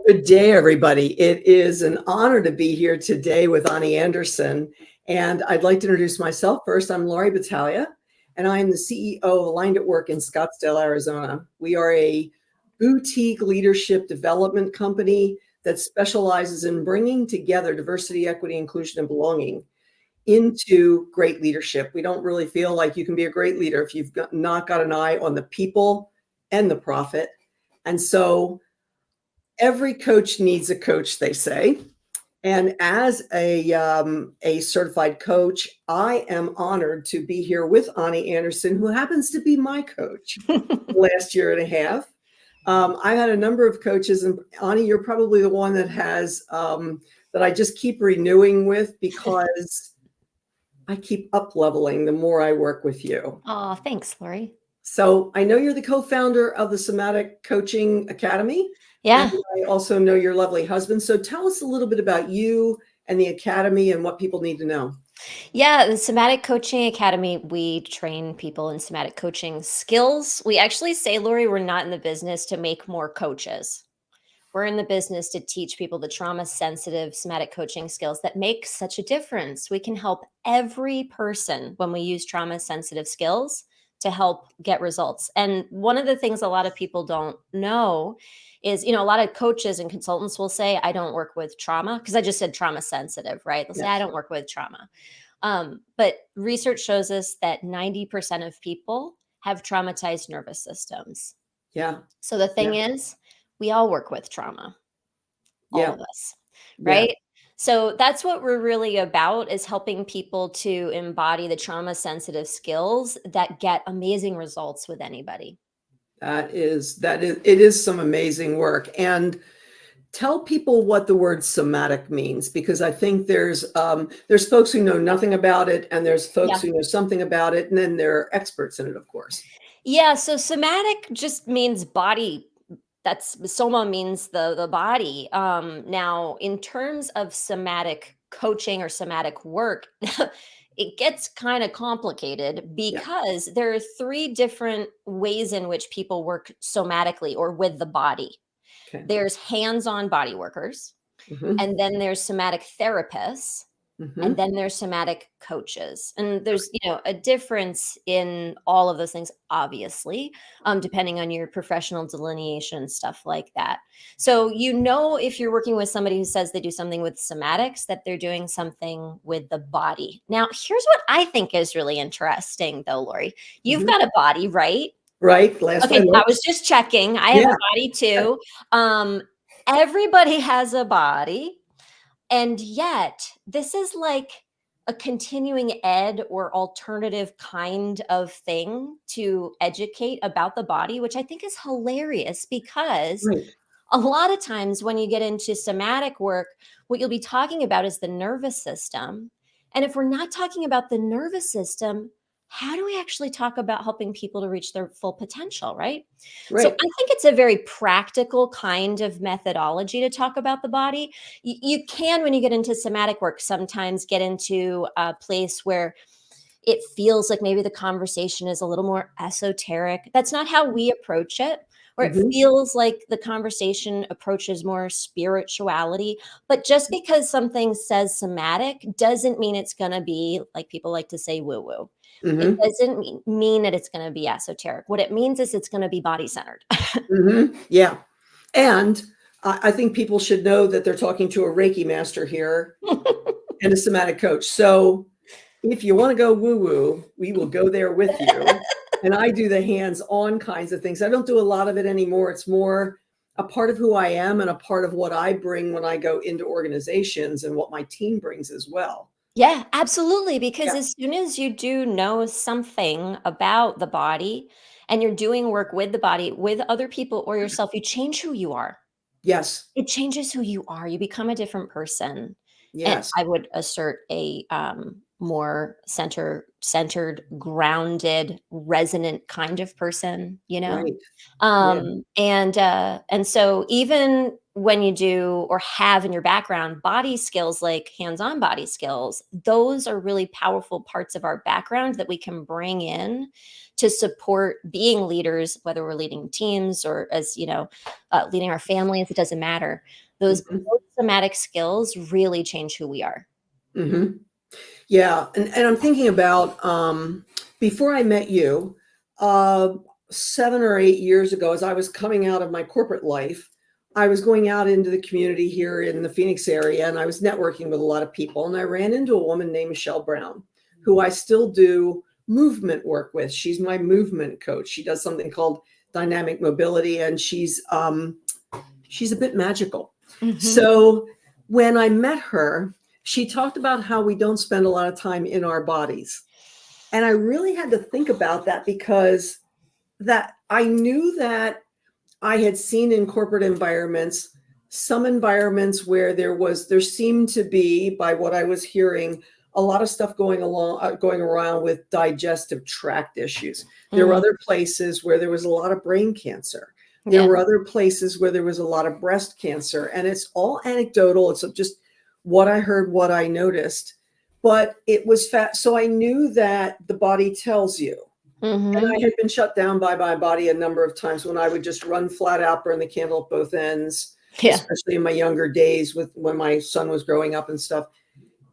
Good day, everybody. It is an honor to be here today with Ani Anderson. And I'd like to introduce myself first. I'm Laurie Battaglia, and I am the CEO of Aligned at Work in Scottsdale, Arizona. We are a boutique leadership development company that specializes in bringing together diversity, equity, inclusion, and belonging into great leadership. We don't really feel like you can be a great leader if you've not got an eye on the people and the profit. And so every coach needs a coach, they say. And as a certified coach, I am honored to be here with Ani Anderson, who happens to be my coach the last year and a half. I've had a number of coaches, and Ani, you're probably the one that has that I just keep renewing with because I keep up leveling the more I work with you. Oh, thanks, Laurie. So I know you're the co-founder of the Somatic Coaching Academy. Yeah. And I also know your lovely husband. So tell us a little bit about you and the Academy and what people need to know. Yeah, the Somatic Coaching Academy, we train people in somatic coaching skills. We actually say, Laurie, we're not in the business to make more coaches. We're in the business to teach people the trauma-sensitive somatic coaching skills that make such a difference. We can help every person when we use trauma-sensitive skills to help get results. And one of the things a lot of people don't know is, a lot of coaches and consultants will say, I don't work with trauma, because I just said trauma sensitive, right? They'll say, I don't work with trauma. But research shows us that 90% of people have traumatized nervous systems. Yeah. So the thing is, we all work with trauma, all of us, right? So that's what we're really about, is helping people to embody the trauma sensitive skills that get amazing results with anybody. It is some amazing work. And tell people what the word somatic means, because I think there's folks who know nothing about it, and there's folks who know something about it, and then there are experts in it, of course. Yeah, so somatic just means body. That's soma means the body. Now, in terms of somatic coaching or somatic work, it gets kind of complicated because there are 3 different ways in which people work somatically or with the body. Okay. There's hands-on body workers, and then there's somatic therapists, and then there's somatic coaches. And there's, a difference in all of those things, obviously, depending on your professional delineation, stuff like that. So, if you're working with somebody who says they do something with somatics, that they're doing something with the body. Now, here's what I think is really interesting, though, Laurie. You've got a body, right? Right. Okay, I was just checking. I have a body too. Everybody has a body. And yet, this is like a continuing ed or alternative kind of thing to educate about the body, which I think is hilarious, because a lot of times when you get into somatic work, what you'll be talking about is the nervous system. And if we're not talking about the nervous system, how do we actually talk about helping people to reach their full potential, right? So I think it's a very practical kind of methodology to talk about the body. You can, when you get into somatic work, sometimes get into a place where it feels like maybe the conversation is a little more esoteric. That's not how we approach it. Or it feels like the conversation approaches more spirituality. But just because something says somatic doesn't mean it's going to be, like people like to say, woo-woo. It doesn't mean that it's going to be esoteric. What it means is it's going to be body-centered. Yeah. And I think people should know that they're talking to a Reiki master here and a somatic coach. So if you want to go woo-woo, we will go there with you. And I do the hands-on kinds of things. I don't do a lot of it anymore. It's more a part of who I am and a part of what I bring when I go into organizations and what my team brings as well. Yeah, absolutely. Because as soon as you do know something about the body and you're doing work with the body, with other people or yourself, you change who you are. Yes. It changes who you are. You become a different person. And Yes. I would assert a more centered, grounded, resonant kind of person, Right. And so even when you do or have in your background body skills like hands-on body skills, those are really powerful parts of our background that we can bring in to support being leaders, whether we're leading teams or as leading our families. It doesn't matter. Those Mhm. somatic skills really change who we are. Mhm. Yeah, and I'm thinking about, before I met you, uh, 7 or 8 years ago, as I was coming out of my corporate life, I was going out into the community here in the Phoenix area, and I was networking with a lot of people, and I ran into a woman named Michelle Brown, who I still do movement work with. She's my movement coach. She does something called dynamic mobility, and she's a bit magical. Mhm. So when I met her, she talked about how we don't spend a lot of time in our bodies. And I really had to think about that because that I knew that I had seen in corporate environments some environments where there seemed to be, by what I was hearing, a lot of stuff going around with digestive tract issues. There were Mm, other places where there was a lot of brain cancer. There yeah. were other places where there was a lot of breast cancer, and it's all anecdotal. It's just what I heard, what I noticed, but it was fat. So I knew that the body tells you. And Mhm. I had been shut down by my body a number of times when I would just run flat out, burn the candle at both ends, Yeah. especially in my younger days with when my son was growing up and stuff.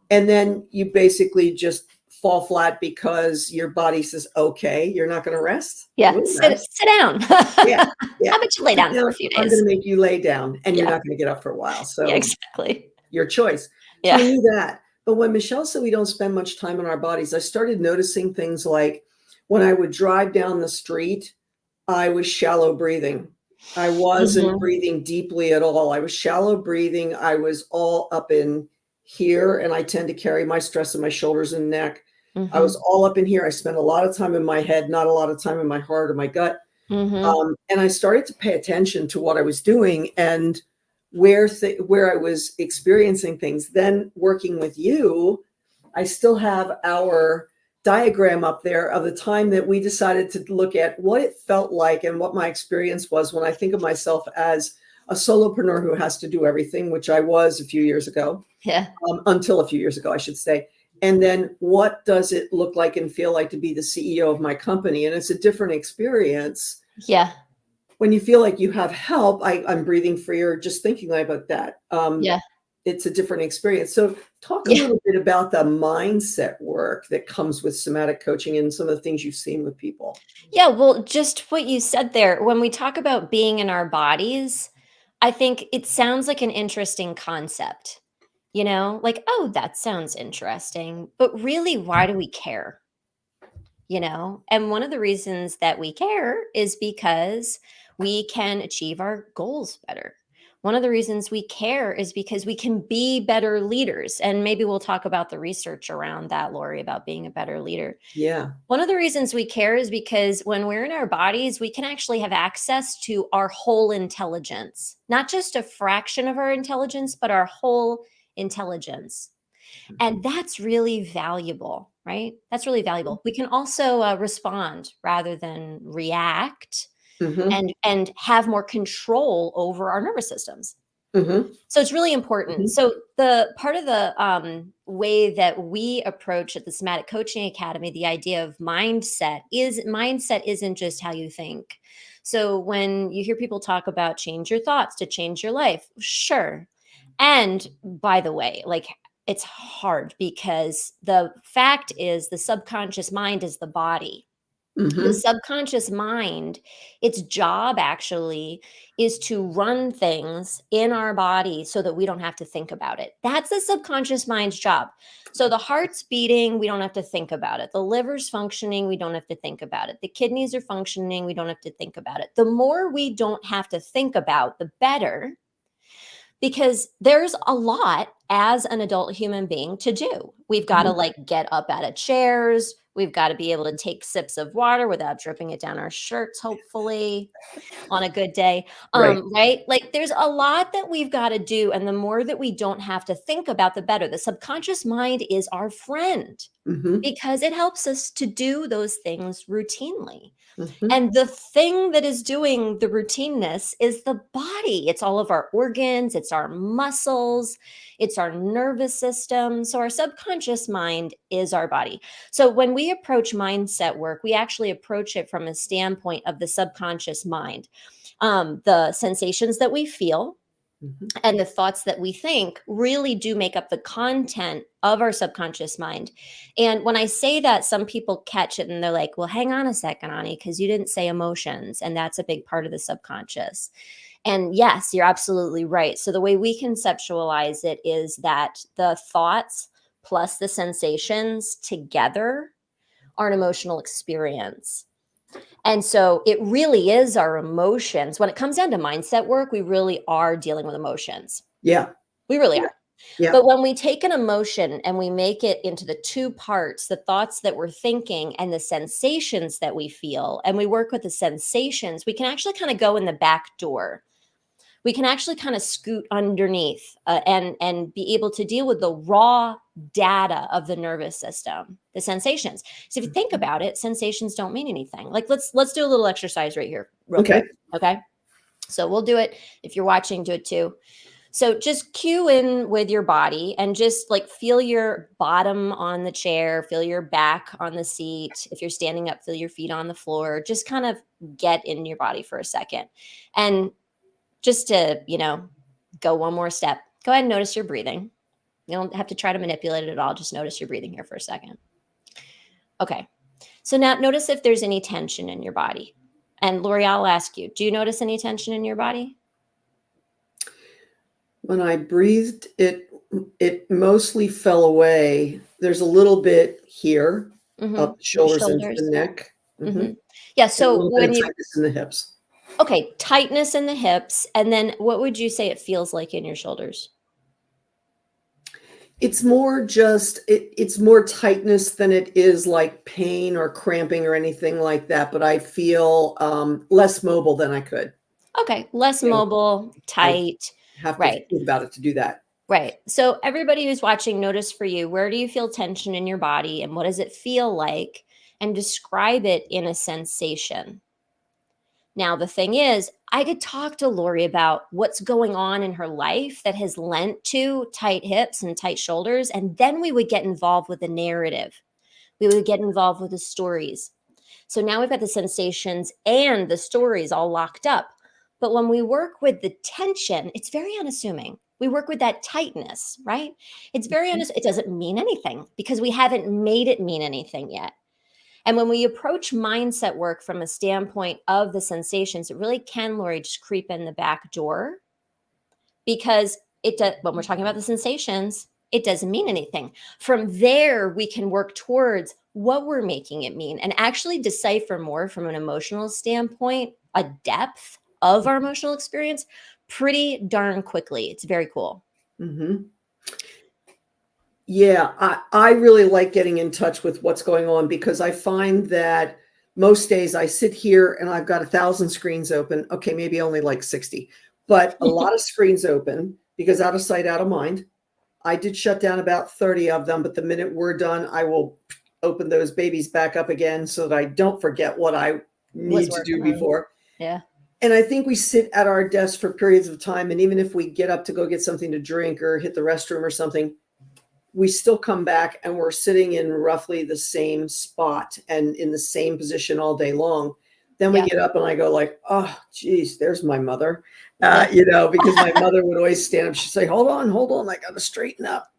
And then you basically just fall flat because your body says, okay, you're not going to rest. Yeah. We'll Sit rest. sit down. Yeah. Yeah. How about you lay Sit down for a down. few I'm going days? to make you lay down and you're Yeah. not going to get up for a while. Yeah, So exactly. your choice. So I Yeah. knew that. But when Michelle said we don't spend much time in our bodies, I started noticing things like when I would drive down the street, I was shallow breathing. I wasn't Mhm. breathing deeply at all. I was shallow breathing. I was all up in here, and I tend to carry my stress in my shoulders and neck. I was Mhm. all up in here. I spent a lot of time in my head, not a lot of time in my heart or my gut. Mhm. And I started to pay attention to what I was doing and where I was experiencing things. Then working with you, I still have our diagram up there of the time that we decided to look at what it felt like and what my experience was when I think of myself as a solopreneur who has to do everything, which I was a few years ago, Yeah. until a few years ago, I should say. And then what does it look like and feel like to be the CEO of my company? And it's a different experience Yeah. when you feel like you have help. I'm breathing freer just thinking about that. Yeah. It's a different experience. So talk a Yeah. little bit about the mindset work that comes with somatic coaching and some of the things you've seen with people. Yeah, well, just what you said there, when we talk about being in our bodies, I think it sounds like an interesting concept, like, oh, that sounds interesting. But really, why do we care? And one of the reasons that we care is because we can achieve our goals better. One of the reasons we care is because we can be better leaders. And maybe we'll talk about the research around that, Lori, about being a better leader. Yeah. One of the reasons we care is because when we're in our bodies, we can actually have access to our whole intelligence, not just a fraction of our intelligence, but our whole intelligence. And that's really valuable, right? That's really valuable. We can also respond rather than react Hmm. and have more control over our nervous systems. Hmm. So it's really important. Hmm. So the part of the way that we approach at the Somatic Coaching Academy, the idea of mindset isn't just how you think. So when you hear people talk about change your thoughts to change your life, sure. And by the way, like it's hard because the fact is the subconscious mind is the body. The Hmm. subconscious mind, its job actually is to run things in our body so that we don't have to think about it. That's the subconscious mind's job. So the heart's beating, we don't have to think about it. The liver's functioning, we don't have to think about it. The kidneys are functioning, we don't have to think about it. The more we don't have to think about, the better, because there's a lot as an adult human being to do. We've got to Hmm. like get up out of chairs. We've got to be able to take sips of water without dripping it down our shirts, hopefully on a good day. Right. Right? Like there's a lot that we've got to do. And the more that we don't have to think about, the better. The subconscious mind is our friend. because it helps us to do those things routinely. Mm-hmm. And the thing that is doing the routineness is the body. It's all of our organs, it's our muscles, it's our nervous system. So, our subconscious mind is our body. So, when we approach mindset work, we actually approach it from a standpoint of the subconscious mind. The sensations that we feel, Mm-hmm. and the thoughts that we think really do make up the content of our subconscious mind. And when I say that, some people catch it and they're like, well, hang on a second, Ani, because you didn't say emotions. And that's a big part of the subconscious. And yes, you're absolutely right. So the way we conceptualize it is that the thoughts plus the sensations together are an emotional experience. And so it really is our emotions. When it comes down to mindset work, we really are dealing with emotions. Yeah. We really Yeah. are. Yeah. But when we take an emotion and we make it into the two parts, the thoughts that we're thinking and the sensations that we feel, and we work with the sensations, we can actually kind of go in the back door. We can actually kind of scoot underneath and be able to deal with the raw data of the nervous system, the sensations. So if you think about it, sensations don't mean anything. Like let's do a little exercise right here, real Okay. quick. Okay. So we'll do it. If you're watching, do it too. So just cue in with your body and just like feel your bottom on the chair, feel your back on the seat. If you're standing up, feel your feet on the floor. Just kind of get in your body for a second. And just to, go one more step, go ahead and notice your breathing. You don't have to try to manipulate it at all. Just notice your breathing here for a second. Okay. So now notice if there's any tension in your body. And Lori, I'll ask you, do you notice any tension in your body? When I breathed, it mostly fell away. There's a little bit here, up the Your shoulders into the shoulders. neck. Yeah. And Yeah. a So little bit when of you, tightness in the hips. okay, tightness in the hips. And then what would you say it feels like in your shoulders? It's more just it's more tightness than it is like pain or cramping or anything like that. But I feel less mobile than I could. Okay. Less You know, mobile, I tight. have to Right. think about it to do that. Right. So everybody who's watching, notice for you, where do you feel tension in your body and what does it feel like? And describe it in a sensation. Now, the thing is, I could talk to Lori about what's going on in her life that has lent to tight hips and tight shoulders. And then we would get involved with the narrative. We would get involved with the stories. So now we've got the sensations and the stories all locked up. But when we work with the tension, it's very unassuming. We work with that tightness, right? It's very it doesn't mean anything because we haven't made it mean anything yet. And when we approach mindset work from a standpoint of the sensations, it really can, Lori, just creep in the back door because it does, when we're talking about the sensations, it doesn't mean anything. From there, we can work towards what we're making it mean and actually decipher more from an emotional standpoint, a depth of our emotional experience pretty darn quickly. It's very cool. Mm-hmm. Yeah, I really like getting in touch with what's going on because I find that most days I sit here and I've got 1,000 screens open. Okay, maybe only like 60, but a lot of screens open because out of sight, out of mind. I did shut down about 30 of them, but the minute we're done, I will open those babies back up again so that I don't forget what I Was need to do working on. before. Yeah. And I think we sit at our desk for periods of time. And even if we get up to go get something to drink or hit the restroom or something, we still come back and we're sitting in roughly the same spot and in the same position all day long. Then we Yeah. get up and I go like, oh, geez, there's my mother, Yeah. because my mother would always stand up. She'd say, hold on, I got to straighten up.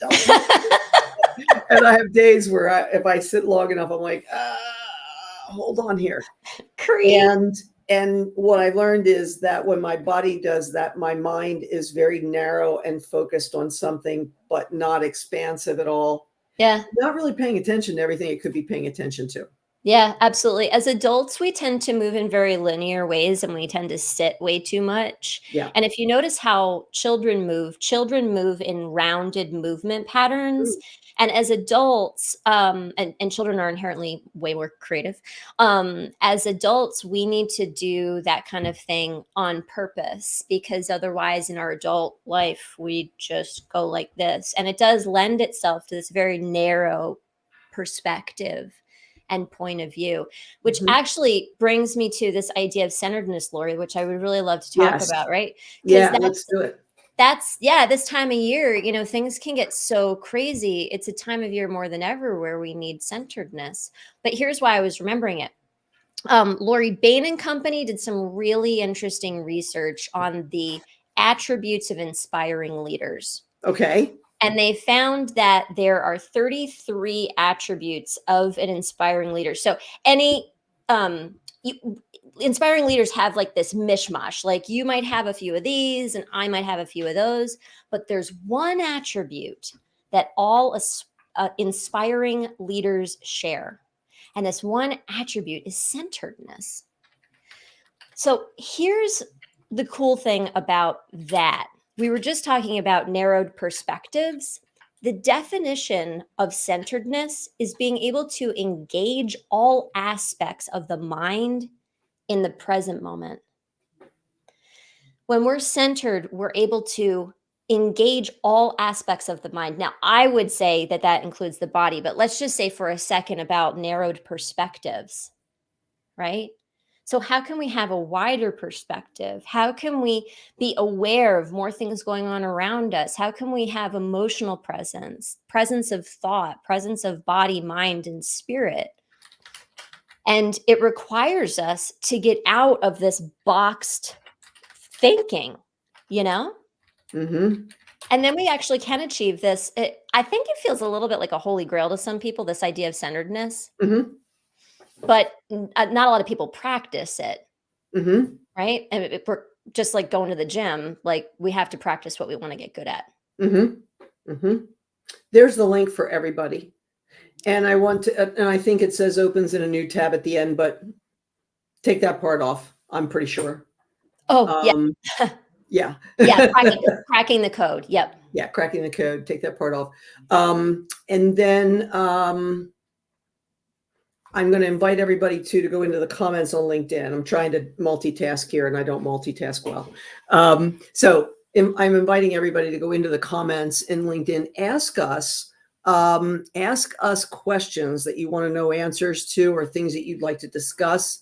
And I have days where if I sit long enough, I'm like, hold on here. Creep. And what I learned is that when my body does that, my mind is very narrow and focused on something, but not expansive at all. Yeah. Not really paying attention to everything it could be paying attention to. Yeah, absolutely. As adults, we tend to move in very linear ways and we tend to sit way too much. Yeah. And if you notice how children move in rounded movement patterns. True. And as adults, and children are inherently way more creative. As adults, we need to do that kind of thing on purpose because otherwise, in our adult life, we just go like this. And it does lend itself to this very narrow perspective and point of view, which actually brings me to this idea of centeredness, Laurie, which I would really love to talk about, right? Yeah, let's do it. That's this time of year, things can get so crazy. It's a time of year more than ever where we need centeredness. But here's why I was remembering it. Laurie Bain and Company did some really interesting research on the attributes of inspiring leaders. Okay. And they found that there are 33 attributes of an inspiring leader. So inspiring leaders have like this mishmash. Like you might have a few of these and I might have a few of those, but there's one attribute that all inspiring leaders share. And this one attribute is centeredness. So here's the cool thing about that. We were just talking about narrowed perspectives. The definition of centeredness is being able to engage all aspects of the mind in the present moment. When we're centered, we're able to engage all aspects of the mind. Now, I would say that that includes the body, but let's just say for a second about narrowed perspectives, right? So how can we have a wider perspective? How can we be aware of more things going on around us? How can we have emotional presence of thought, presence of body, mind, and spirit? And it requires us to get out of this boxed thinking, Mm-hmm. And then we actually can achieve this. I think it feels a little bit like a holy grail to some people, this idea of centeredness. Mm-hmm. But not a lot of people practice it, Mm-hmm. right? And if we're just like going to the gym, like we have to practice what we want to get good at. Mm-hmm. Mm-hmm. There's the link for everybody. And I want to, and I think it says opens in a new tab at the end, but take that part off. I'm pretty sure. Oh, yeah. Yeah. Cracking the code. Yep. Yeah. Cracking the code. Take that part off. And then I'm going to invite everybody to go into the comments on LinkedIn. I'm trying to multitask here and I don't multitask well. So I'm inviting everybody to go into the comments in LinkedIn. Ask us questions that you want to know answers to or things that you'd like to discuss.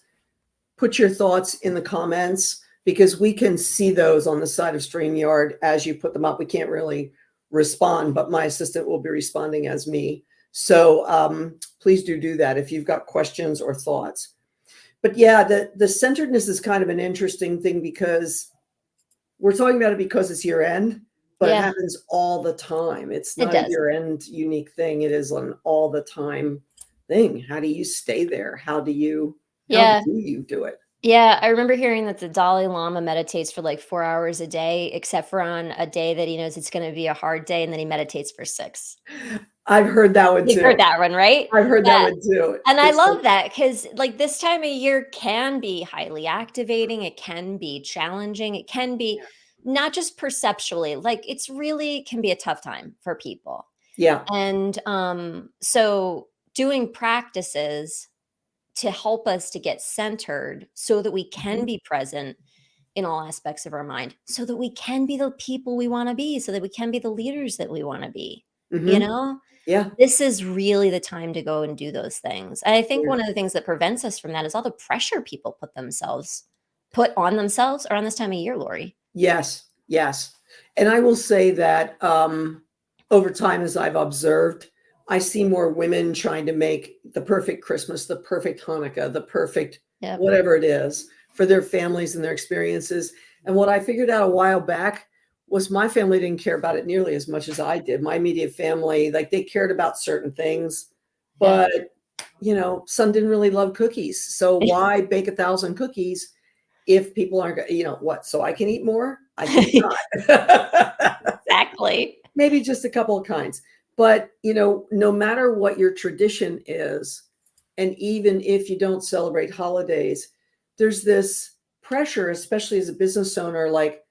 Put your thoughts in the comments because we can see those on the side of StreamYard as you put them up. We can't really respond, but my assistant will be responding as me. So please do that if you've got questions or thoughts. But yeah, the centeredness is kind of an interesting thing because we're talking about it because it's year end, but it happens all the time. It's not a year end unique thing. It is an all the time thing. How do you stay there? How do you do it? Yeah, I remember hearing that the Dalai Lama meditates for like 4 hours a day, except for on a day that he knows it's going to be a hard day, and then he meditates for 6. I've heard that one too. You've heard that one, right? I've heard that one too. And I love that because like this time of year can be highly activating. It can be challenging. It can be not just perceptually, like it's really can be a tough time for people. Yeah. And so doing practices to help us to get centered so that we can be present in all aspects of our mind, so that we can be the people we want to be, so that we can be the leaders that we want to be, Yeah. This is really the time to go and do those things. And I think one of the things that prevents us from that is all the pressure people put on themselves around this time of year, Laurie. Yes. And I will say that over time, as I've observed, I see more women trying to make the perfect Christmas, the perfect Hanukkah, the perfect whatever it is for their families and their experiences. And what I figured out a while back was my family didn't care about it nearly as much as I did. My immediate family, like they cared about certain things, but some didn't really love cookies. So why bake 1,000 cookies if people aren't, what? So I can eat more? I think not. Exactly. Maybe just a couple of kinds. But, no matter what your tradition is, and even if you don't celebrate holidays, there's this pressure, especially as a business owner, like,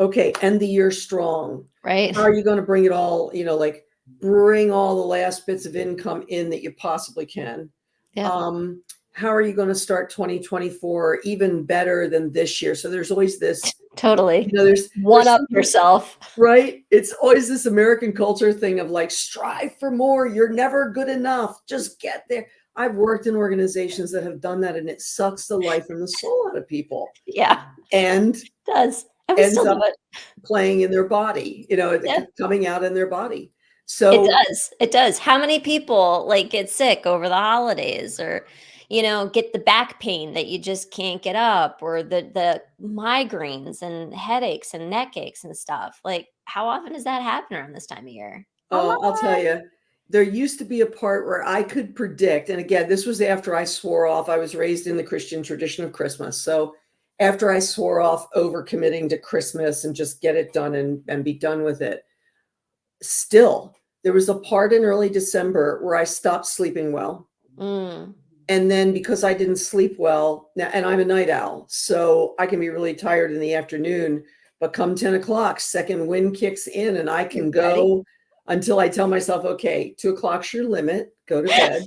okay, end the year strong. Right. How are you going to bring it all, like bring all the last bits of income in that you possibly can? Yeah. How are you going to start 2024 even better than this year? So there's always this Totally. There's One up something, yourself. right? It's always this American culture thing of like, strive for more. You're never good enough. Just get there. I've worked in organizations that have done that, and it sucks the life and the soul out of people, Yeah, and it does. And we ends still do up it. playing in their body, Yeah. coming out in their body. It So, does, it does. How many people, like, get sick over the holidays or, get the back pain that you just can't get up or the migraines and headaches and neck aches and stuff? Like, how often does that happen around this time of year? A lot. I'll tell you, there used to be a part where I could predict, and again, this was after I swore off. I was raised in the Christian tradition of Christmas. So after I swore off over committing to Christmas and just get it done and be done with it, still, there was a part in early December where I stopped sleeping well. Mm, And then because I didn't sleep well, now, and I'm a night owl, so I can be really tired in the afternoon, but come 10 o'clock, second wind kicks in and I can ready? go until I tell myself, okay, 2 o'clock's your limit, go to bed.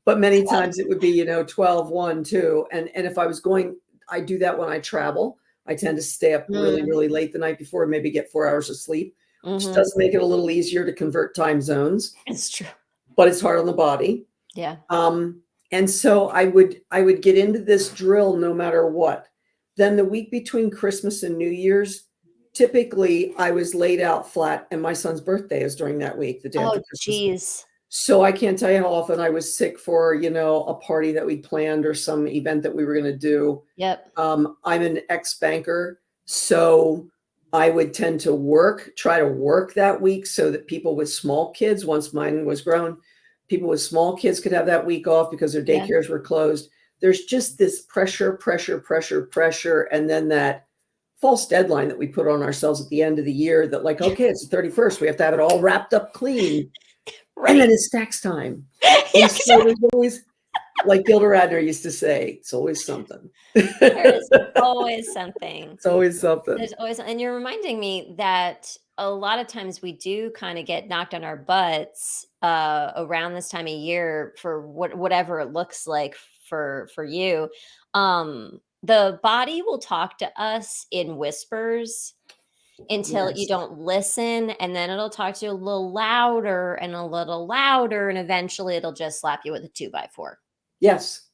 But many times it would be, 12, 1, 2. And if I was going, I do that when I travel. I tend to stay up really, Mm, really late the night before and maybe get 4 hours of sleep, which mhm. does make it a little easier to convert time zones, It's true. but it's hard on the body. Yeah. And so I would get into this drill no matter what. Then the week between Christmas and New Year's, typically I was laid out flat, and my son's birthday is during that week, the day Oh, after Christmas. geez. So I can't tell you how often I was sick for, a party that we planned or some event that we were going to do. Yep. I'm an ex-banker, so I would tend to try to work that week so that people with small kids, once mine was grown, people with small kids could have that week off because their Yeah. daycares were closed. There's just this pressure, pressure, pressure, pressure, and then that false deadline that we put on ourselves at the end of the year that like, okay, it's the 31st, we have to have it all wrapped up clean. And Right. then it's tax time. Yeah, And so there's always, like Gilda Radner used to say, it's always something. there is always something. It's always something. There's always, and you're reminding me that a lot of times we do kind of get knocked on our butts around this time of year for whatever it looks like for you. The body will talk to us in whispers until you Yes. don't listen, and then it'll talk to you a little louder and a little louder, and eventually it'll just slap you with a 2x4. Yes.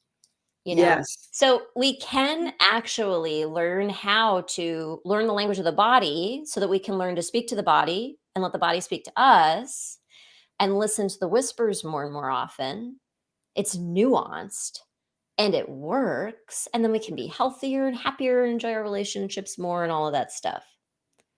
you know Yes. so we can actually learn how to learn the language of the body so that we can learn to speak to the body and let the body speak to us and listen to the whispers more and more often. It's nuanced and it works, and then we can be healthier and happier and enjoy our relationships more and all of that stuff.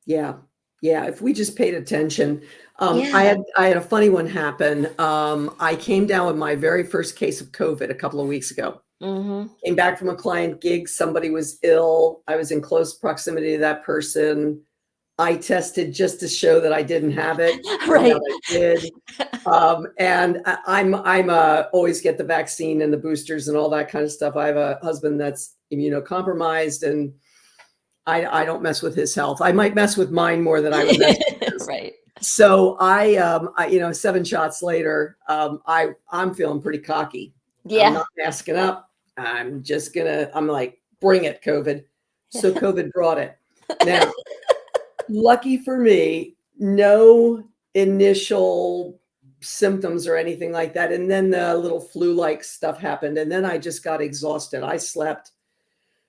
Yeah. Yeah. If we just paid attention. I Yeah. had I had a funny one happen. I came down with my very first case of COVID a couple of weeks ago. Hmm. Came back from a client gig. Somebody was ill. I was in close proximity to that person. I tested just to show that I didn't have it. Turned Right. out I did. And I'm always get the vaccine and the boosters and all that kind of stuff. I have a husband that's immunocompromised, and I don't mess with his health. I might mess with mine more than I would mess with his. Right. So 7 shots later, I'm feeling pretty cocky. I'm Yeah. not masking up. I'm like, bring it, COVID. So COVID brought it. Now, lucky for me, no initial symptoms or anything like that. And then the little flu-like stuff happened. And then I just got exhausted. I slept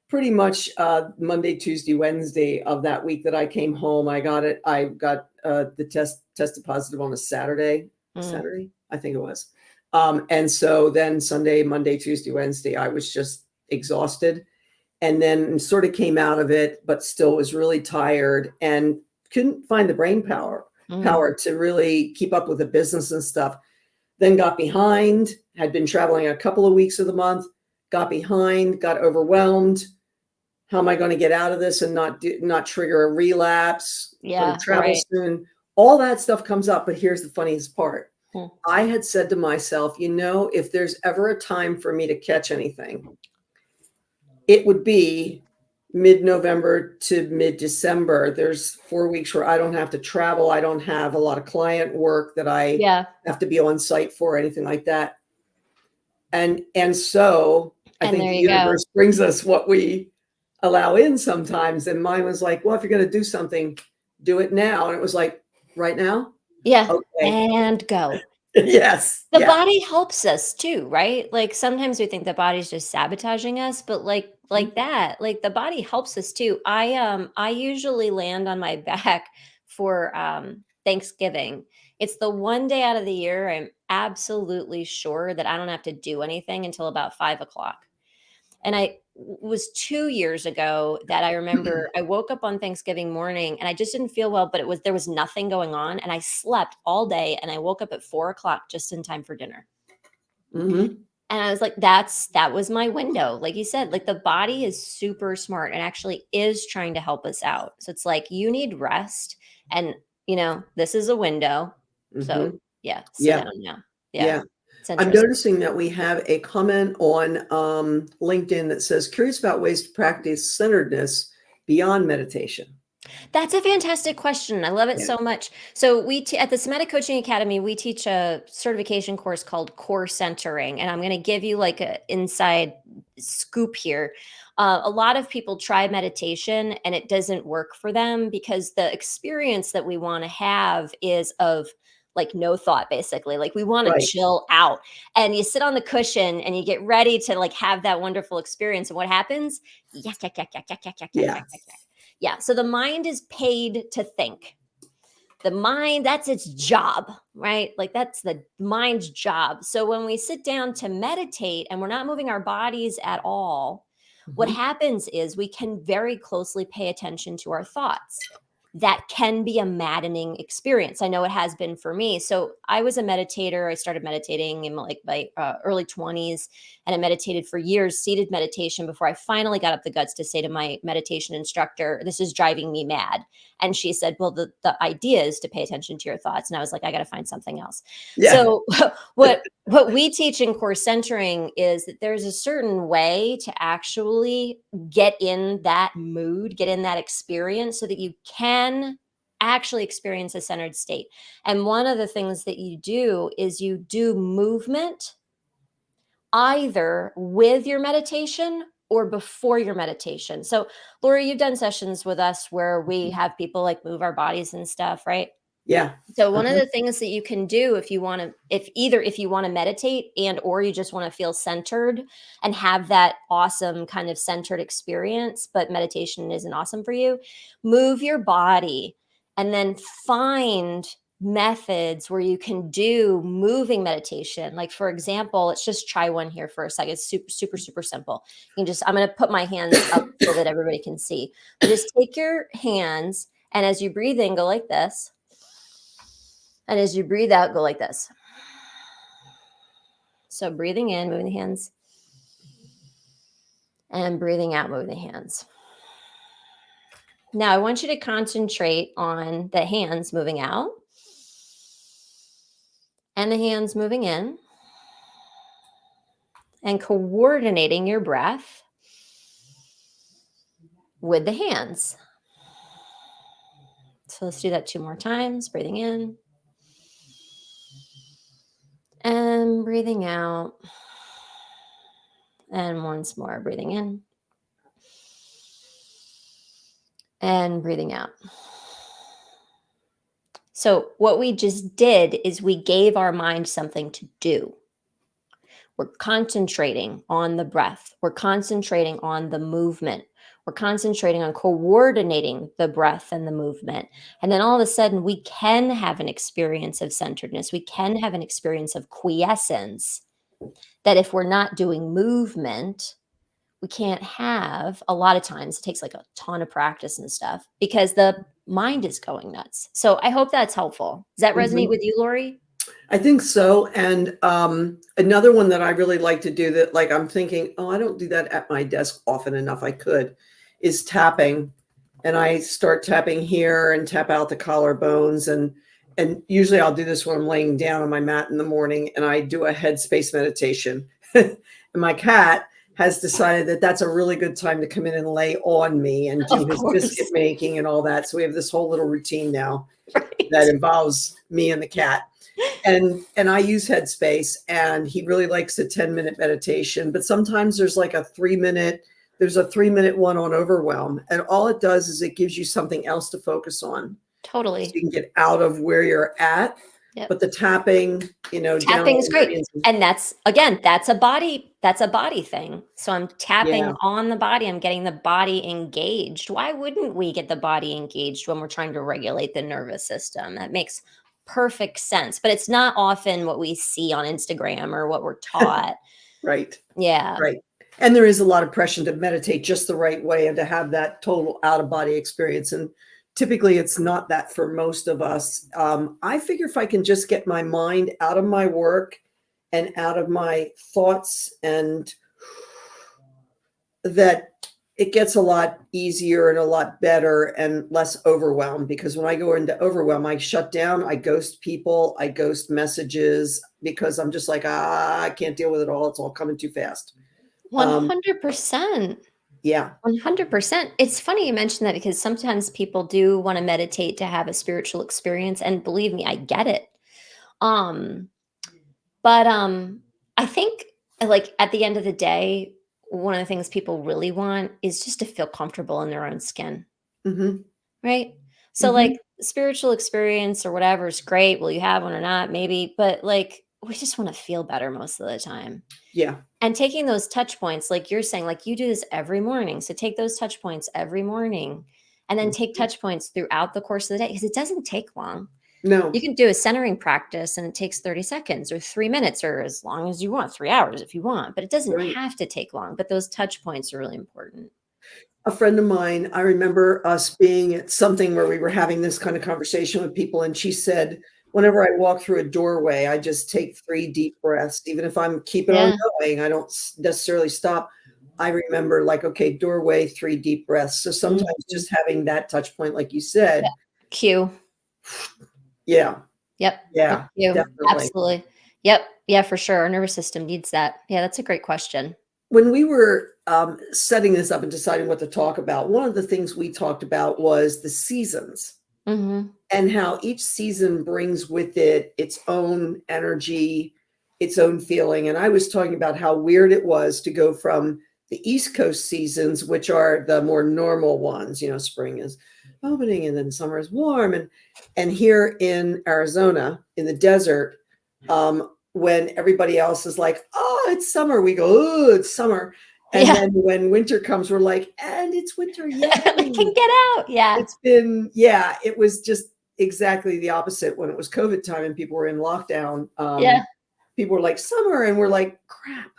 pretty much Monday, Tuesday, Wednesday of that week that I came home. I got it. I got the tested positive on a Saturday. Mm. Saturday, I think it was. And so then Sunday, Monday, Tuesday, Wednesday, I was just exhausted, and then sort of came out of it, but still was really tired and couldn't find the brain power Mm. to really keep up with the business and stuff. Then got behind, had been traveling a couple of weeks of the month, got behind, got overwhelmed. How am I going to get out of this and not trigger a relapse? Going Yeah. to travel Right. soon. All that stuff comes up, but here's the funniest part. Hmm. I had said to myself, if there's ever a time for me to catch anything, it would be mid-November to mid-December. There's 4 weeks where I don't have to travel. I don't have a lot of client work that I Yeah. have to be on site for or anything like that. And so I And think there the you go. universe brings us what we allow in sometimes. And mine was like, well, if you're going to do something, do it now. And it was like, right now? Yeah. Okay. And go. Yes. The Yeah. body helps us too, right? Like sometimes we think the body's just sabotaging us, but like that, like the body helps us too. I usually land on my back for Thanksgiving. It's the one day out of the year I'm absolutely sure that I don't have to do anything until about 5 o'clock. And was 2 years ago that I remember I woke up on Thanksgiving morning and I just didn't feel well, but there was nothing going on. And I slept all day and I woke up at 4 o'clock just in time for dinner. Hmm. And I was like, that was my window. Like you said, like the body is super smart and actually is trying to help us out. So it's like you need rest. And this is a window. So Hmm. yeah, sit Yeah. down now. Yeah. Yeah. It's I'm interesting. noticing that we have a comment on LinkedIn that says, curious about ways to practice centeredness beyond meditation. That's a fantastic question. I love it Yeah. so much. So at the Somatic Coaching Academy, we teach a certification course called Core Centering, and I'm going to give you like an inside scoop here. A lot of people try meditation and it doesn't work for them because the experience that we want to have is of like no thought, basically. Like we want to Right. chill out, and you sit on the cushion and you get ready to like have that wonderful experience. And what happens? Yak, yak, yak, yak, yak, yak, yak, yak, Yeah. yak, yak, yak. Yeah. So the mind is paid to think. The mind, that's its job, right? Like that's the mind's job. So when we sit down to meditate and we're not moving our bodies at all, what Mhm. happens is we can very closely pay attention to our thoughts. That can be a maddening experience. I know it has been for me. So I was a meditator. I started meditating in like my early 20s, and I meditated for years, seated meditation, before I finally got up the guts to say to my meditation instructor, "This is driving me mad." And she said, "Well, the idea is to pay attention to your thoughts." And I was like, "I got to find something else." Yeah. So what we teach in core centering is that there's a certain way to actually get in that mood, get in that experience so that you can actually experience a centered state. And one of the things that you do is you do movement either with your meditation or before your meditation. So, Laurie, you've done sessions with us where we have people like move our bodies and stuff, right? Yeah. So one of Uh-huh. the things that you can do if you want to, if you want to meditate and or you just want to feel centered and have that awesome kind of centered experience, but meditation isn't awesome for you, move your body and then find methods where you can do moving meditation. Like for example, let's just try one here for a second. It's super, super, super simple. You can just, I'm going to put my hands up so that everybody can see. But just take your hands and as you breathe in, go like this. And as you breathe out, go like this. So breathing in, moving the hands, and breathing out, moving the hands. Now I want you to concentrate on the hands moving out and the hands moving in and coordinating your breath with the hands. So let's do that 2 more times. Breathing in and breathing out. And once more, breathing in and breathing out. So, what we just did is we gave our mind something to do. We're concentrating on the breath. We're concentrating on the movement. We're concentrating on coordinating the breath and the movement. And then all of a sudden, we can have an experience of centeredness. We can have an experience of quiescence that if we're not doing movement, we can't have. A lot of times it takes like a ton of practice and stuff because the mind is going nuts. So I hope that's helpful. Does that resonate Mhm. with you, Laurie? I think so. And another one that I really like to do that, like I'm thinking, oh, I don't do that at my desk often enough. I could, is tapping. And I start tapping here and tap out the collarbones. And usually I'll do this when I'm laying down on my mat in the morning and I do a headspace meditation. And my cat has decided that that's a really good time to come in and lay on me and do Of his biscuit course. making and all that. So we have this whole little routine now Right. that involves me and the cat. And I use Headspace, and he really likes a 10-minute meditation, but sometimes there's like a 3-minute There's a 3-minute one on overwhelm. And all it does is it gives you something else to focus on. So Totally. you can get out of where you're at. Yep. But the tapping, down Tapping is great. meridians And that's a body thing. So I'm tapping Yeah. on the body. I'm getting the body engaged. Why wouldn't we get the body engaged when we're trying to regulate the nervous system? That makes perfect sense. But it's not often what we see on Instagram or what we're taught. Right. Yeah. Right. And there is a lot of pressure to meditate just the right way and to have that total out of body experience. And typically it's not that for most of us. I figure if I can just get my mind out of my work and out of my thoughts, and that it gets a lot easier and a lot better and less overwhelmed, because when I go into overwhelm, I shut down, I ghost people, I ghost messages, because I'm just like, I can't deal with it all. It's all coming too fast. 100%. Yeah. 100%. It's funny you mentioned that, because sometimes people do want to meditate to have a spiritual experience, and believe me, I get it. But I think, like, at the end of the day, one of the things people really want is just to feel comfortable in their own skin, Mm-hmm. right? So like spiritual experience or whatever is great. Will you have one or not? Maybe, but like we just want to feel better most of the time. Yeah. And taking those touch points, like you're saying, like you do this every morning. So take those touch points every morning, and then take touch points throughout the course of the day, because it doesn't take long. No. You can do a centering practice and it takes 30 seconds or 3 minutes, or as long as you want, 3 hours if you want, but it doesn't Right. have to take long. But those touch points are really important. A friend of mine, I remember us being at something where we were having this kind of conversation with people, and she said, whenever I walk through a doorway, I just take 3 deep breaths. Even if I'm keeping on Yeah. going, I don't necessarily stop. I remember, like, okay, doorway, 3 deep breaths. So sometimes just having that touch point, like you said. Yeah. Cue. Yeah. Yep. Yeah, Cue. definitely. Absolutely. Yep. Yeah, for sure. Our nervous system needs that. Yeah, that's a great question. When we were setting this up and deciding what to talk about, one of the things we talked about was the seasons. And how each season brings with it its own energy, its own feeling. And I was talking about how weird it was to go from the East Coast seasons, which are the more normal ones. Spring is opening and then summer is warm. And here in Arizona, in the desert, when everybody else is like, oh, it's summer, we go, oh, it's summer. And then when winter comes, we're like, and it's winter. Yeah. We can get out. Yeah. It was just exactly the opposite when it was COVID time and people were in lockdown. People were like, summer, and we're like, crap.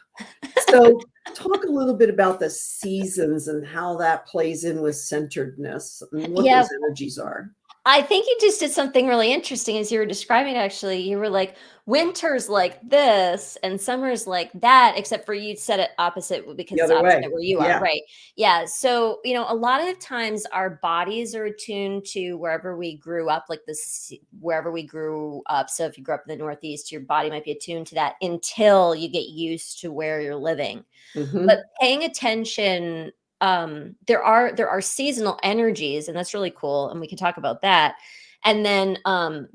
So talk a little bit about the seasons and how that plays in with centeredness and what those energies are. I think you just did something really interesting as you were describing it. Actually, you were like, winter's like this and summer's like that, except for you said it opposite, because The it's other way. opposite where you are, right? Yeah. So, a lot of times our bodies are attuned to wherever we grew up, like this, wherever we grew up. So if you grew up in the Northeast, your body might be attuned to that until you get used to where you're living. But paying attention, there are seasonal energies, and that's really cool, and we can talk about that. And then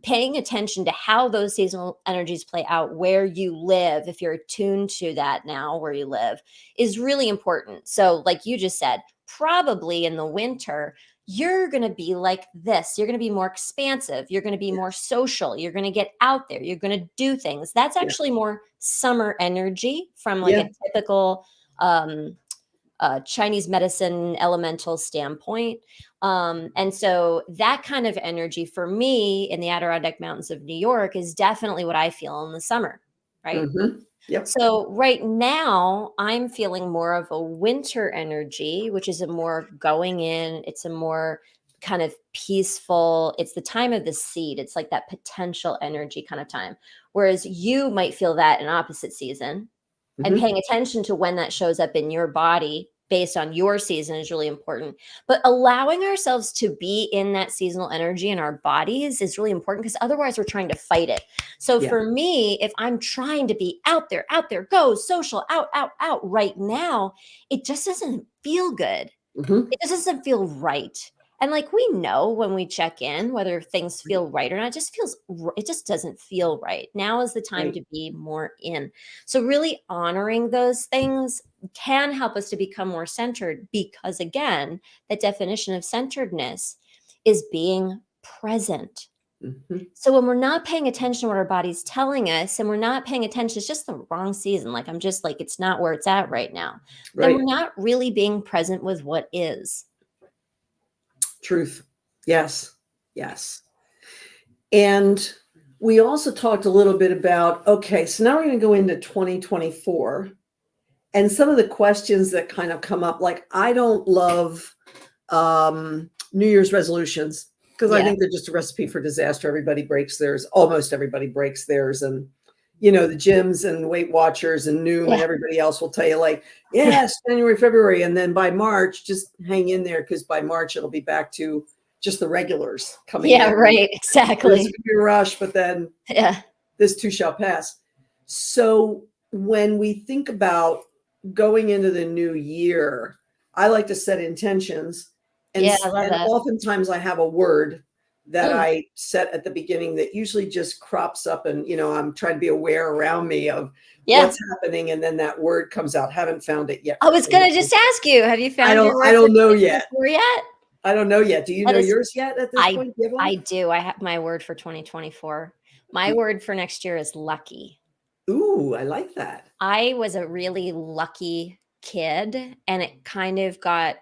paying attention to how those seasonal energies play out where you live, if you're attuned to that now where you live, is really important. So like you just said, probably in the winter, you're going to be like this. You're going to be more expansive. You're going to be more social. You're going to get out there. You're going to do things. That's actually more summer energy from like a typical Chinese medicine elemental standpoint. And so that kind of energy for me in the Adirondack Mountains of New York is definitely what I feel in the summer, right? Yep. So right now I'm feeling more of a winter energy, which is a more going in, it's a more kind of peaceful, it's the time of the seed. It's like that potential energy kind of time. Whereas you might feel that in opposite season. And paying attention to when that shows up in your body based on your season is really important. But allowing ourselves to be in that seasonal energy in our bodies is really important, because otherwise we're trying to fight it. So for me, if I'm trying to be out there, go social, out right now, it just doesn't feel good. It just doesn't feel right. And like, we know when we check in, whether things feel right or not, it just doesn't feel right. Now is the time Right. to be more in. So really honoring those things can help us to become more centered, because again, the definition of centeredness is being present. Mhm. So when we're not paying attention to what our body's telling us, and we're not paying attention, it's just the wrong season. Like, I'm just like, it's not where it's at right now. Then we're Right. not really being present with what is. Truth. Yes. Yes. And we also talked a little bit about, okay, so now we're going to go into 2024, and some of the questions that kind of come up, like, I don't love New Year's resolutions, because I Yeah. think they're just a recipe for disaster. Everybody breaks theirs. Almost everybody breaks theirs. And, the gyms and Weight Watchers and Noom and Yeah. everybody else will tell you, like, Yeah. yes, January, February. And then by March, just hang in there, because by March, it'll be back to just the regulars coming Yeah, in. right. There's going Exactly. to be a rush, but then Yeah. this too shall pass. So when we think about going into the new year, I like to set intentions, and Yeah, I love that. oftentimes I have a word that Mm. I set at the beginning that usually just crops up, and I'm trying to be aware around me of Yeah. what's happening, and then that word comes out. Haven't found it yet I for was gonna just 2024. ask you, have you I found don't your I word for don't know yet. 2024 yet? I don't know yet. Do you That know is yours yet at this I point? Do you have one? I do. I have my word for 2024. My word for next year is lucky. Ooh, I like that. I was a really lucky kid, and it kind of got,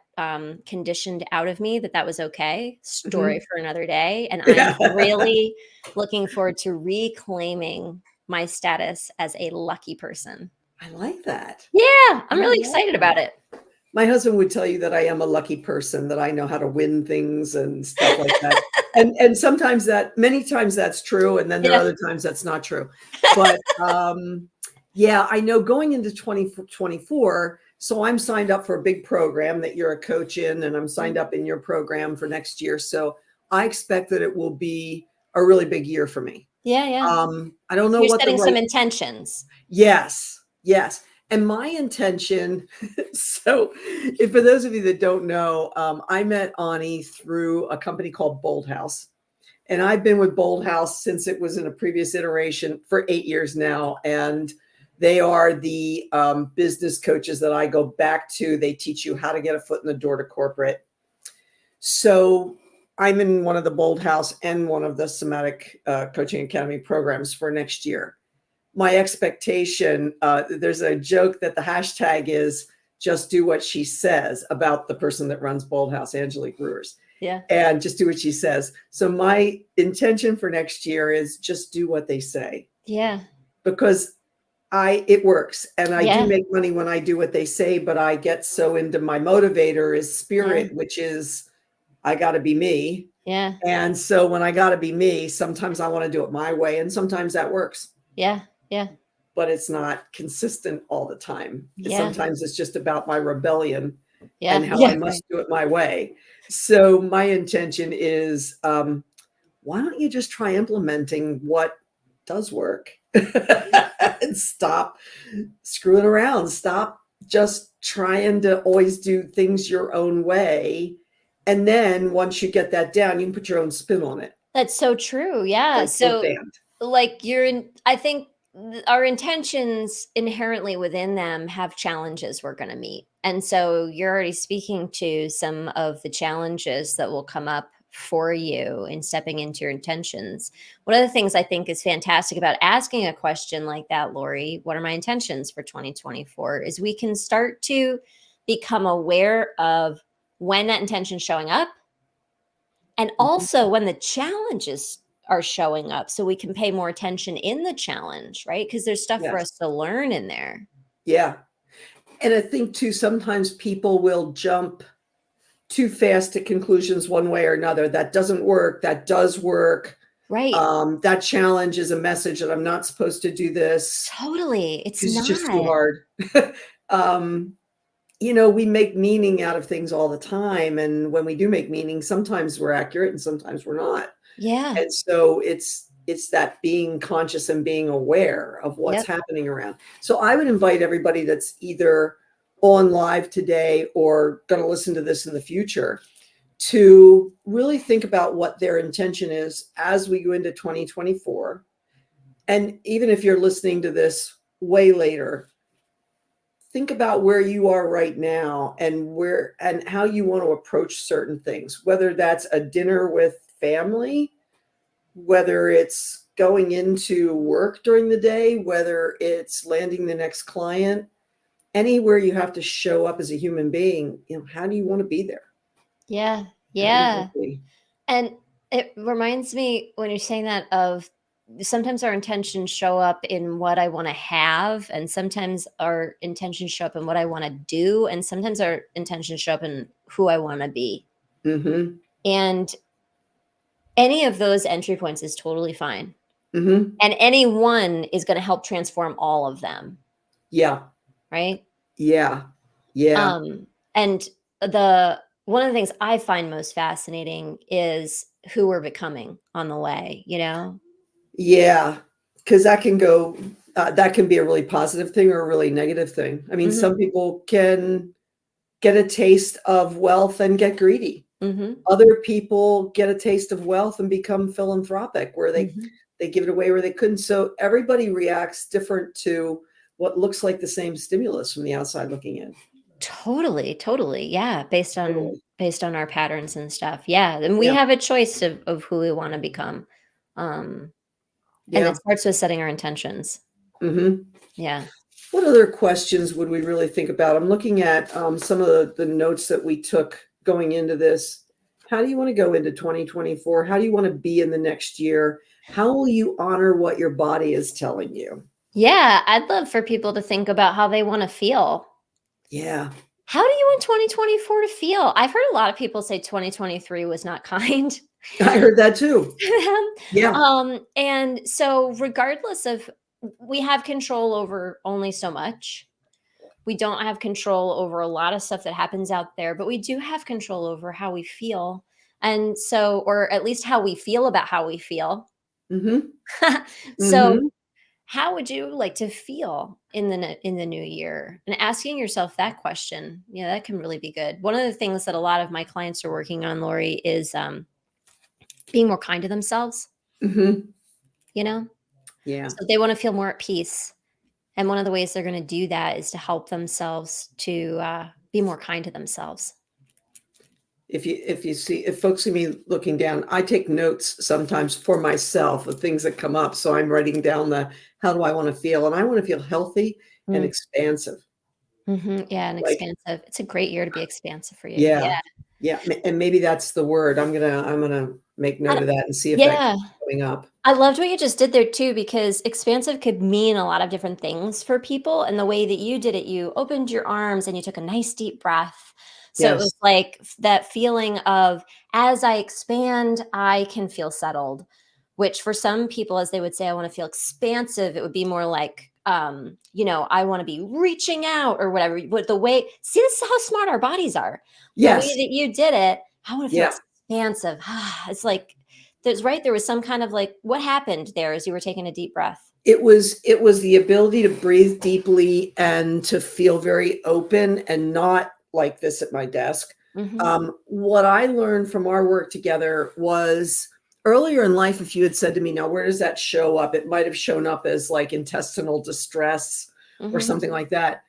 conditioned out of me that that was okay. Story Mhm. for another day, and I'm Yeah. really looking forward to reclaiming my status as a lucky person. I like that. Yeah, I'm I really like excited that. about it. My husband would tell you that I am a lucky person, that I know how to win things and stuff like that. And sometimes many times that's true, and then there are Yeah. other times that's not true. But, yeah, I know going into 2024, so I'm signed up for a big program that you're a coach in, and I'm Mm. signed up in your program for next year. So I expect that it will be a really big year for me. Yeah, yeah. I don't So know you're what the setting some right. intentions. Yes, yes. And my intention, so if for those of you that don't know, I met Ani through a company called Bold House. And I've been with Bold House since it was in a previous iteration for 8 years now. And they are the business coaches that I go back to. They teach you how to get a foot in the door to corporate. So I'm in one of the Bold House and one of the Somatic Coaching Academy programs for next year. My expectation, there's a joke that the hashtag is just do what she says about the person that runs Bold House, Angelique Brewers, Yeah. and just do what she says. So my intention for next year is just do what they say, Yeah. because it works, and I do Yeah. make money when I do what they say, but I get so into my motivator is Yeah. spirit, which is I got to be me. Yeah. And so when I got to be me, sometimes I want to do it my way, and sometimes that works, Yeah. Yeah. but it's not consistent all the time. Yeah. Sometimes it's just about my rebellion and Yeah. how I Yeah. Right. must do it my way. So my intention is, why don't you just try implementing what does work and stop screwing around? Stop just trying to always do things your own way. And then once you get that down, you can put your own spin on it. That's so true. Yeah. Like both So, band. like, I think our intentions inherently within them have challenges we're going to meet. And so you're already speaking to some of the challenges that will come up for you in stepping into your intentions. One of the things I think is fantastic about asking a question like that, Lori, what are my intentions for 2024, is we can start to become aware of when that intention is showing up, and Mhm. also when the challenges are showing up, so we can pay more attention in the challenge, right? Because there's stuff for Yes. us to learn in there. Yeah. And I think too, sometimes people will jump too fast to conclusions one way or another. That doesn't work. That does work. Right. That challenge is a message that I'm not supposed to do this Totally. It's because it's just too not. hard. um, we make meaning out of things all the time. And when we do make meaning, sometimes we're accurate and sometimes we're not. Yeah. And so it's that being conscious and being aware of what's Yep. happening around. So I would invite everybody that's either on live today or going to listen to this in the future to really think about what their intention is as we go into 2024. And even if you're listening to this way later, think about where you are right now and how you want to approach certain things, whether that's a dinner with family, whether it's going into work during the day, whether it's landing the next client, anywhere you have to show up as a human being, how do you want to be there? Yeah. How do you want Yeah. to be? And it reminds me when you're saying that of sometimes our intentions show up in what I want to have, and sometimes our intentions show up in what I want to do, and sometimes our intentions show up in who I want to be. Mm-hmm. And any of those entry points is totally fine. Mm-hmm. And any one is going to help transform all of them. Yeah. Right. Yeah. Yeah. And the one of the things I find most fascinating is who we're becoming on the way, you know? Yeah. Because that can be a really positive thing or a really negative thing. I mean, Mhm. some people can get a taste of wealth and get greedy. Mhm. Other people get a taste of wealth and become philanthropic, where Mhm. they give it away where they couldn't. So everybody reacts different to what looks like the same stimulus from the outside looking in. Totally, totally. Yeah, Totally. based on our patterns and stuff. Yeah, and we Yeah. have a choice of who we wanna become. Um, and Yeah. it starts with setting our intentions. Hmm. Yeah. What other questions would we really think about? I'm looking at some of the notes that we took going into this. How do you want to go into 2024? How do you want to be in the next year? How will you honor what your body is telling you? Yeah, I'd love for people to think about how they wanna feel. Yeah, How do you want 2024 to feel? I've heard a lot of people say 2023 was not kind. I heard that too. them. Yeah. And so regardless of we have control over only so much. We don't have control over a lot of stuff that happens out there, but we do have control over how we feel. And so, or at least how we feel about how we feel. Mm-hmm. So, Mm-hmm. how would you like to feel in in the new year? And asking yourself that question, yeah, that can really be good. One of the things that a lot of my clients are working on, Lori, is being more kind to themselves. Mm-hmm. You know, Yeah. so they want to feel more at peace. And one of the ways they're going to do that is to help themselves to be more kind to themselves. If folks see me looking down, I take notes sometimes for myself of things that come up. So I'm writing down how do I want to feel? And I want to feel healthy and Mm, expansive. yeah, and Like, expansive. It's a great year to be expansive for you. yeah. Yeah. Yeah. And maybe that's the word. I'm gonna make note of that and see if that Yeah. keeps coming up. I loved what you just did there too, because expansive could mean a lot of different things for people. And the way that you did it, you opened your arms and you took a nice deep breath. So it Yes. was like that feeling of as I expand, I can feel settled, which for some people, as they would say, I want to feel expansive, it would be more like, I want to be reaching out or whatever. But the way, see, this is how smart our bodies are. The way Yes. that you did it, I want to feel Yeah. expansive. It's like, there was some kind of like what happened there as you were taking a deep breath? It was the ability to breathe deeply and to feel very open and not like this at my desk. Mhm. What I learned from our work together was earlier in life, if you had said to me, now, where does that show up? It might have shown up as like intestinal distress or Mhm. something like that.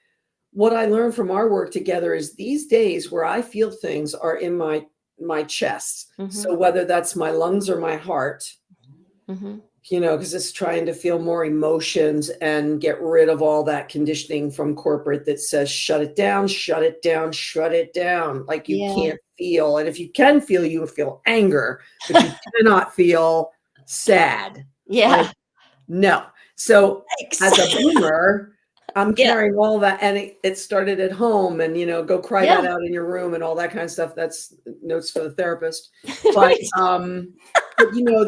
What I learned from our work together is these days where I feel things are in my chest. So Mhm. whether that's my lungs or my heart, Mhm. because it's trying to feel more emotions and get rid of all that conditioning from corporate that says, shut it down, shut it down, shut it down. Like you Yeah. can't feel. And if you can feel, you feel anger, but you cannot feel sad. Like, Yeah. no. So Yikes. as a boomer, I'm Yeah. carrying all that. And it started at home and, go cry Yeah. that out in your room and all that kind of stuff. That's notes for the therapist. But, Right.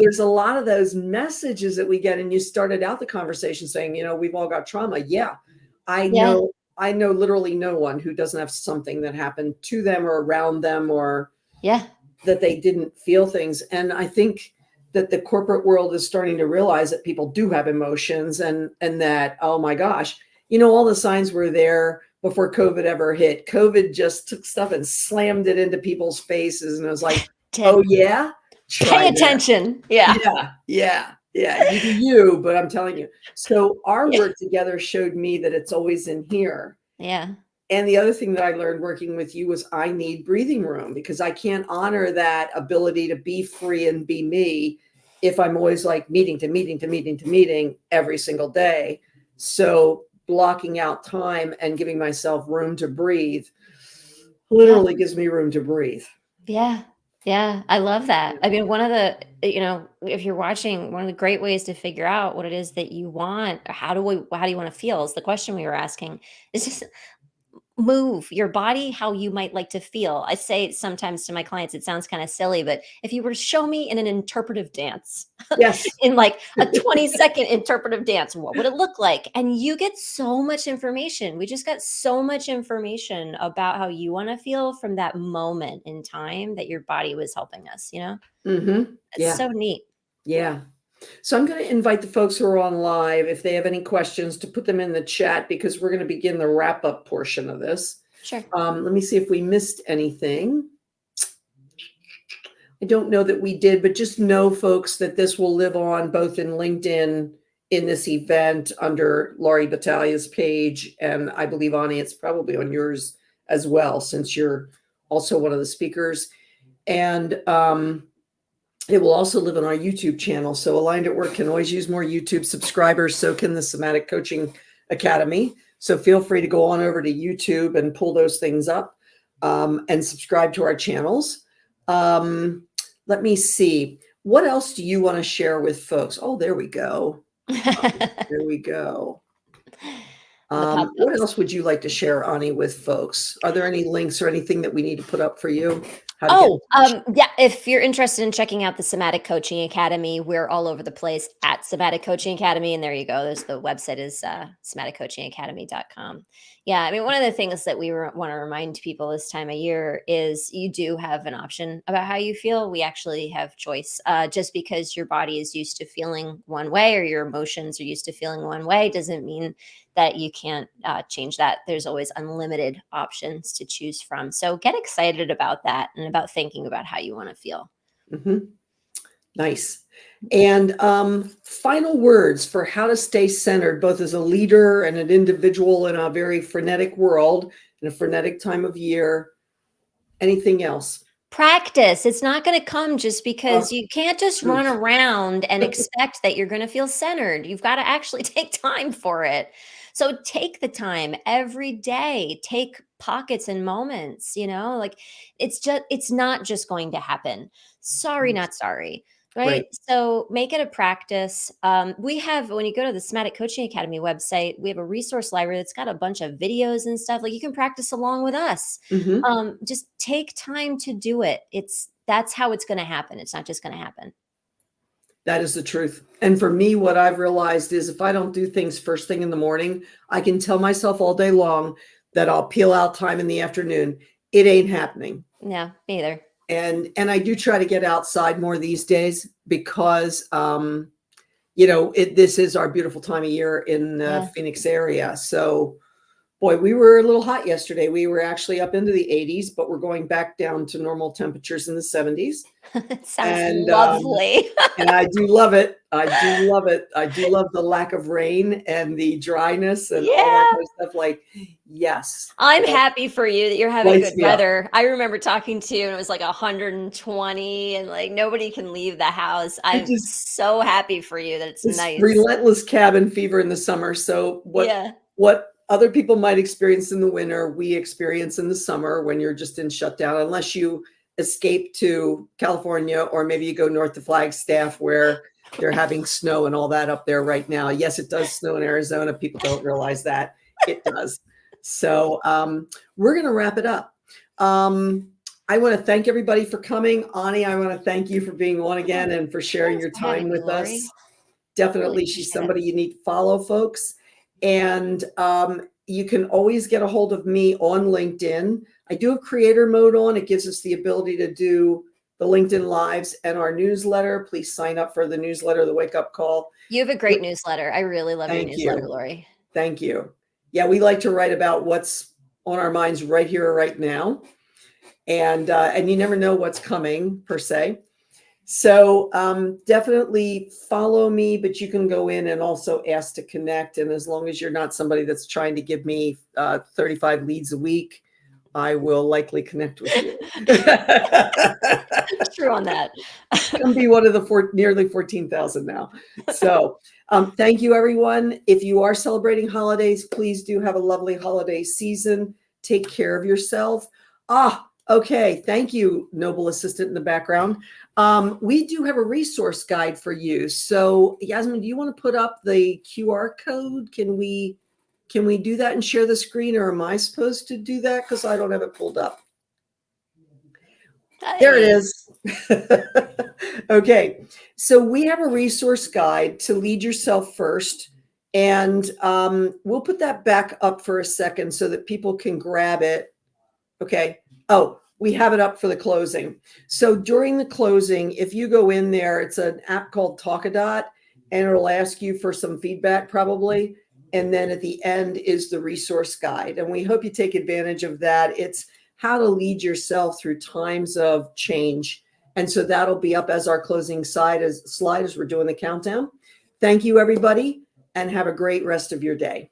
there's a lot of those messages that we get. And you started out the conversation saying, we've all got trauma. Yeah. I Yeah. know, I know literally no one who doesn't have something that happened to them or around them or Yeah. that they didn't feel things. And I think that the corporate world is starting to realize that people do have emotions and that, oh my gosh, all the signs were there before COVID ever hit. COVID just took stuff and slammed it into people's faces. And it was like, oh yeah, Pay attention. Yeah. Yeah. You do you, but I'm telling you. So our work together showed me that it's always in here. Yeah. And the other thing that I learned working with you was I need breathing room, because I can't honor that ability to be free and be me if I'm always like meeting to meeting to meeting to meeting every single day. So blocking out time and giving myself room to breathe literally gives me room to breathe. Yeah. Yeah. I love that. I mean, one of the, if you're watching, one of the great ways to figure out what it is that you want, or how do you want to feel, is the question we were asking, is just move your body how you might like to feel. I say sometimes to my clients, it sounds kind of silly, but if you were to show me in an interpretive dance, Yes. in like a 20-second interpretive dance, what would it look like? And you get so much information. We just got so much information about how you want to feel from that moment in time that your body was helping us, Mm-hmm. It's so neat. Yeah. So I'm going to invite the folks who are on live, if they have any questions, to put them in the chat, because we're going to begin the wrap up portion of this. Sure. Let me see if we missed anything. I don't know that we did, but just know, folks, that this will live on both in LinkedIn in this event under Laurie Battaglia's page. And I believe, Ani, it's probably on yours as well, since you're also one of the speakers. And it will also live on our YouTube channel. So Aligned at Work can always use more YouTube subscribers. So can the Somatic Coaching Academy. So feel free to go on over to YouTube and pull those things up and subscribe to our channels. Let me see. What else do you want to share with folks? Oh, there we go. There we go. What else would you like to share, Ani, with folks? Are there any links or anything that we need to put up for you? Yeah. If you're interested in checking out the Somatic Coaching Academy, we're all over the place at Somatic Coaching Academy. And there you go. The website is somaticcoachingacademy.com. Yeah. I mean, one of the things that we want to remind people this time of year is you do have an option about how you feel. We actually have choice. Just because your body is used to feeling one way, or your emotions are used to feeling one way, doesn't mean that you can't change that. There's always unlimited options to choose from. So get excited about that and about thinking about how you want to feel. Mm-hmm. Nice. And final words for how to stay centered, both as a leader and an individual in a very frenetic world, in a frenetic time of year. Anything else? Practice. It's not going to come just because you can't just run around and expect that you're going to feel centered. You've got to actually take time for it. So take the time every day, take pockets and moments, like it's not just going to happen. Sorry, not sorry. Right. So make it a practice. We have, when you go to the Somatic Coaching Academy website, we have a resource library that's got a bunch of videos and stuff. Like, you can practice along with us. Mm-hmm. Just take time to do it. That's how it's going to happen. It's not just going to happen. That is the truth. And for me, what I've realized is if I don't do things first thing in the morning, I can tell myself all day long that I'll peel out time in the afternoon. It ain't happening. Yeah, me either. And I do try to get outside more these days because, this is our beautiful time of year in the Phoenix area. So, boy, we were a little hot yesterday. We were actually up into the 80s, but we're going back down to normal temperatures in the 70s. It sounds lovely. And I do love it. I do love it. I do love the lack of rain and the dryness and all that kind of stuff. Like, yes. I'm happy for you that you're having good weather. I remember talking to you and it was like 120 and like nobody can leave the house. I'm so happy for you that it's nice. Relentless cabin fever in the summer. So what other people might experience in the winter, we experience in the summer when you're just in shutdown, unless you escape to California, or maybe you go north to Flagstaff where they're having snow and all that up there right now. Yes, it does snow in Arizona. People don't realize that. It does. So we're going to wrap it up. I want to thank everybody for coming. Ani, I want to thank you for being on again and for sharing your time with us. Definitely, she's somebody you need to follow, folks. And you can always get a hold of me on LinkedIn. I do have creator mode on. It gives us the ability to do the LinkedIn Lives and our newsletter. Please sign up for the newsletter, the Wake Up Call. You have a great newsletter. I really love your newsletter, Laurie. Thank you. Yeah, we like to write about what's on our minds right here, right now. And you never know what's coming per se. So definitely follow me, but you can go in and also ask to connect. And as long as you're not somebody that's trying to give me 35 leads a week, I will likely connect with you. True on that. Come be one of the nearly 14,000 now. So thank you, everyone. If you are celebrating holidays, please do have a lovely holiday season. Take care of yourself. Okay. Thank you, noble assistant in the background. We do have a resource guide for you. So Yasmin, do you want to put up the QR code? Can we do that and share the screen, or am I supposed to do that? Because I don't have it pulled up. There it is. Okay. So we have a resource guide to lead yourself first. And we'll put that back up for a second so that people can grab it. Okay. Oh, we have it up for the closing. So during the closing, if you go in there, it's an app called Talkadot, and it'll ask you for some feedback probably. And then at the end is the resource guide. And we hope you take advantage of that. It's how to lead yourself through times of change. And so that'll be up as our closing slide as we're doing the countdown. Thank you, everybody, and have a great rest of your day.